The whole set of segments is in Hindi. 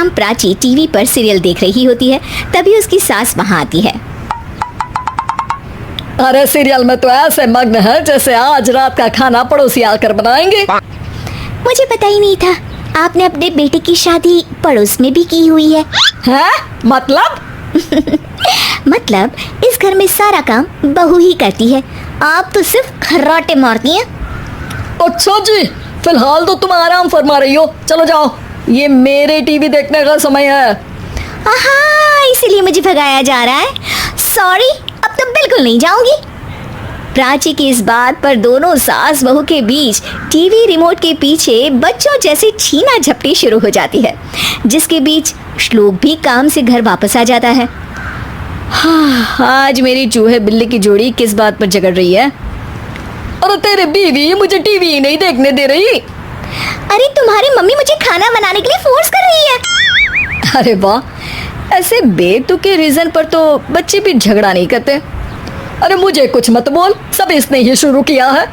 हम प्राची टीवी पर सीरियल देख रही होती है, तभी उसकी सास वहाँ आती है। अरे सीरियल में तो ऐसे मग्न है जैसे आज रात का खाना पड़ोसी आकर बनाएंगे। मुझे पता ही नहीं था आपने अपने बेटे की शादी पड़ोस में भी की हुई है। हैं? मतलब? मतलब इस घर में सारा काम बहू ही करती है, आप तो सिर्फ खर्राटे मारती हैं। अच्छा जी, फिलहाल तो तुम आराम फरमा रही हो, चलो जाओ, ये मेरे टीवी देखने का समय है। आहा, इसीलिए मुझे भगाया जा रहा है। सॉरी, अब तो बिल्कुल नहीं जाऊंगी। प्राची की इस बात पर दोनों सास बहू के बीच टीवी रिमोट के पीछे बच्चों जैसे छीना झपटी शुरू हो जाती है, जिसके बीच श्लोक भी काम से घर वापस आ जाता है। हाँ, आज मेरी चूहे बिल्ली की जोड़ी किस बात पर झगड़ रही है? अरे तेरे बीवी मुझे टीवी नहीं देखने दे रही। अरे तुम्हारी मम्मी मुझे खाना बनाने के लिए फोर्स कर रही है। अरे वाह, ऐसे बेतुके रीजन पर तो बच्चे भी झगड़ा नहीं करते। अरे मुझे कुछ मत बोल, सब इसने ही शुरू किया है।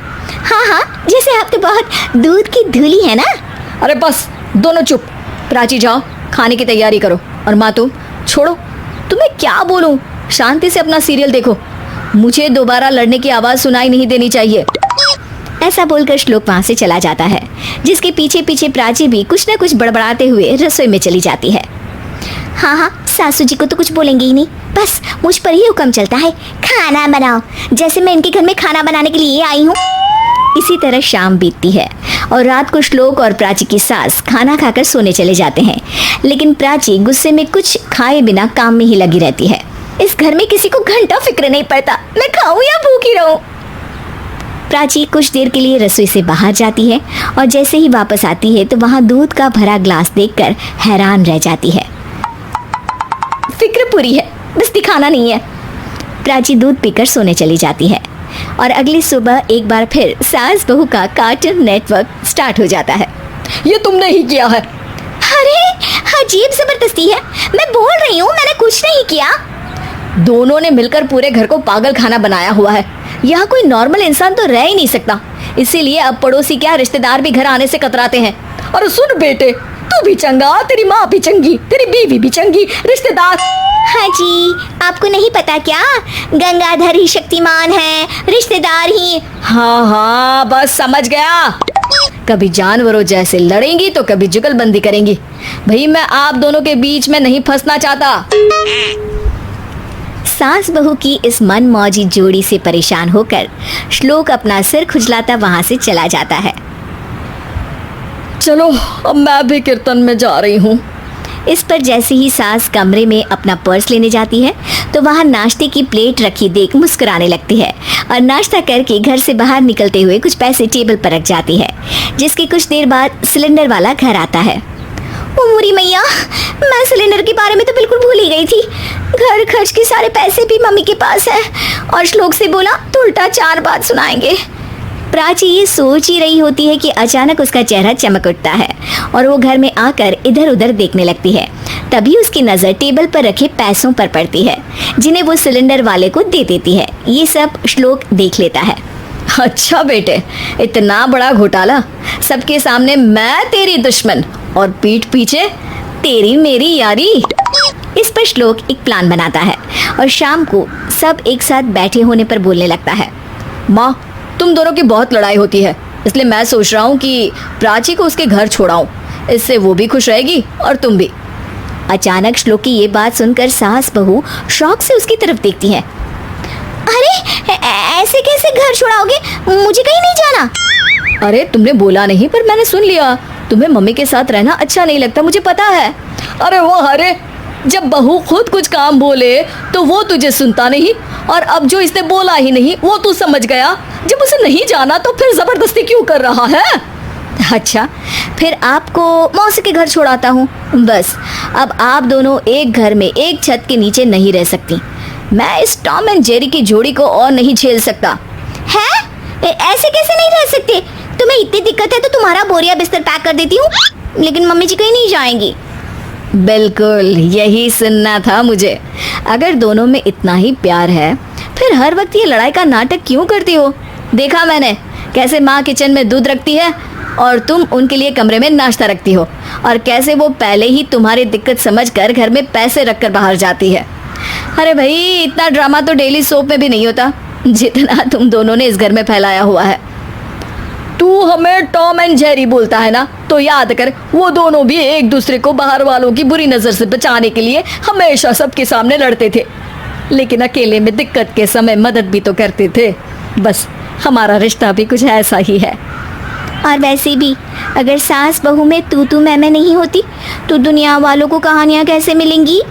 हाँ हाँ, जैसे आप तो बहुत दूध की धूली है ना। अरे बस दोनों चुप। प्राची जाओ, खाने की तैयारी करो। और माँ तुम छोड़ो, तुम्हें क्या बोलूं, शांति से अपना सीरियल देखो, मुझे दोबारा लड़ने की आवाज सुनाई नहीं देनी चाहिए। ऐसा बोलकर श्लोक वहाँ से चला जाता है, जिसके पीछे पीछे प्राची भी कुछ न कुछ बड़बड़ाते हुए रसोई में चली जाती है। हाँ हाँ, सासू जी को तो कुछ बोलेंगे ही नहीं, बस मुझ पर ही हुक्म चलता है, खाना बनाओ, जैसे मैं इनके घर में खाना बनाने के लिए आई हूँ। इसी तरह शाम बीतती है और रात को श्लोक और प्राची की सास खाना खाकर सोने चले जाते हैं, लेकिन प्राची गुस्से में कुछ खाए बिना काम में ही लगी रहती है। इस घर में किसी को घंटा फिक्र नहीं पड़ता, मैं खाऊं या भूखी रहूं। प्राची कुछ देर के लिए रसोई से बाहर जाती है और जैसे ही वापस आती है तो वहाँ दूध का भरा ग्लास देखकर हैरान रह जाती है। फिक्र पूरी है, बस दिखाना नहीं है। प्राची दूध पीकर सोने चली जाती है और अगली सुबह एक बार फिर सास बहू का कार्टून नेटवर्क स्टार्ट हो जाता है। ये तुमने ही किया है। अरे अजीब जबरदस्ती है, मैं बोल रही हूँ मैंने कुछ नहीं किया। दोनों ने मिलकर पूरे घर को पागल खाना बनाया हुआ है। यहाँ कोई नॉर्मल इंसान तो रह ही नहीं सकता, इसीलिए अब पड़ोसी क्या रिश्तेदार भी घर आने से कतराते हैं। और सुन बेटे, तू भी चंगा, तेरी माँ भी चंगी, तेरी बीवी भी चंगी, रिश्तेदार। हाँ जी, आपको नहीं पता क्या, गंगाधर ही शक्तिमान है, रिश्तेदार ही। हाँ हाँ, बस समझ गया। कभी जानवरों जैसे लड़ेंगी तो कभी जुगलबंदी करेंगी। भाई मैं आप दोनों के बीच में नहीं फंसना चाहता। सास बहू की इस मनमौजी जोड़ी से परेशान होकर श्लोक अपना सिर खुजलाता वहां से चला जाता है। चलो अब मैं भी कीर्तन में जा रही हूँ। इस पर जैसे ही सास कमरे में अपना पर्स लेने जाती है तो वहाँ नाश्ते की प्लेट रखी देख मुस्कुराने लगती है और नाश्ता करके घर से बाहर निकलते हुए कुछ पैसे टेबल पर रख जाती है, जिसके कुछ देर बाद सिलेंडर वाला घर आता है। ओ मुरी मैया, मैं सिलेंडर के बारे में तो बिल्कुल भूल ही गई थी। घर खर्च के सारे पैसे भी मम्मी के पास है और श्लोक से बोला तो उल्टा 4 बात सुनाएंगे। प्राची ये सोच ही रही होती है कि अचानक उसका चेहरा चमक उठता है और वो घर में आकर इधर उधर देखने लगती है। तभी उसकी नज़र टेबल पर रखे पैसों पर पड़ती है, जिन्हें वो सिलेंडर वाले को दे देती है। ये सब श्लोक देख लेता है। अच्छा बेटे, इतना बड़ा घोटाला, सबके सामने मैं तेरी दुश्मन और पीठ पीछे तेरी मेरी यारी। इस पर श्लोक एक प्लान बनाता है और शाम को सब एक साथ बैठे होने पर बोलने लगता है। माँ, तुम दोनों की बहुत लड़ाई होती है, इसलिए मैं सोच रहा हूँ कि प्राची को उसके घर छोड़ाऊं, इससे वो भी खुश रहेगी और तुम भी। अचानक श्लोक की ये बात सुनकर सास बहू शौक से उसकी तरफ देखती है। अरे ऐसे कैसे घर छोड़ाओगे, मुझे कहीं नहीं जाना। अरे तुमने बोला नहीं पर मैंने सुन लिया, तुम्हें मम्मी के साथ रहना अच्छा नहीं लगता, मुझे पता है। अरे वो अरे, जब बहू खुद कुछ काम बोले तो वो तुझे सुनता नहीं, और अब जो इसने बोला ही नहीं वो तू समझ गया। जब उसे नहीं जाना तो फिर जबरदस्ती क्यों कर रहा है? अच्छा, फिर आपको मौसी के घर छोड़ाता हूँ। बस अब आप दोनों एक घर में एक छत के नीचे नहीं रह सकती। मैं इस टॉम एंड जेरी की जोड़ी को और नहीं झेल सकता। है? ऐसे कैसे नहीं रह सकते? तुम्हें इतनी दिक्कत है तो तुम्हारा बोरिया बिस्तर पैक कर देती हूँ, लेकिन मम्मी जी कहीं नहीं जाएंगी। बिल्कुल यही सुनना था मुझे। अगर दोनों में इतना ही प्यार है फिर हर वक्त ये लड़ाई का नाटक क्यों करती हो? देखा मैंने कैसे माँ किचन में दूध रखती है और तुम उनके लिए कमरे में नाश्ता रखती हो, और कैसे वो पहले ही तुम्हारी दिक्कत समझकर घर में पैसे रखकर बाहर जाती है। अरे भाई, इतना ड्रामा तो डेली सोप में भी नहीं होता जितना तुम दोनों ने इस घर में फैलाया हुआ है। तू हमें टॉम एंड जेरी बोलता है ना, तो याद कर वो दोनों भी एक दूसरे को बाहर वालों की बुरी नज़र से बचाने के लिए हमेशा सबके सामने लड़ते थे, लेकिन अकेले में दिक्कत के समय मदद भी तो करते थे। बस हमारा रिश्ता भी कुछ ऐसा ही है। और वैसे भी अगर सास बहू में तू मैं नहीं होती तो दुनिया वालों को कहानियाँ कैसे मिलेंगी?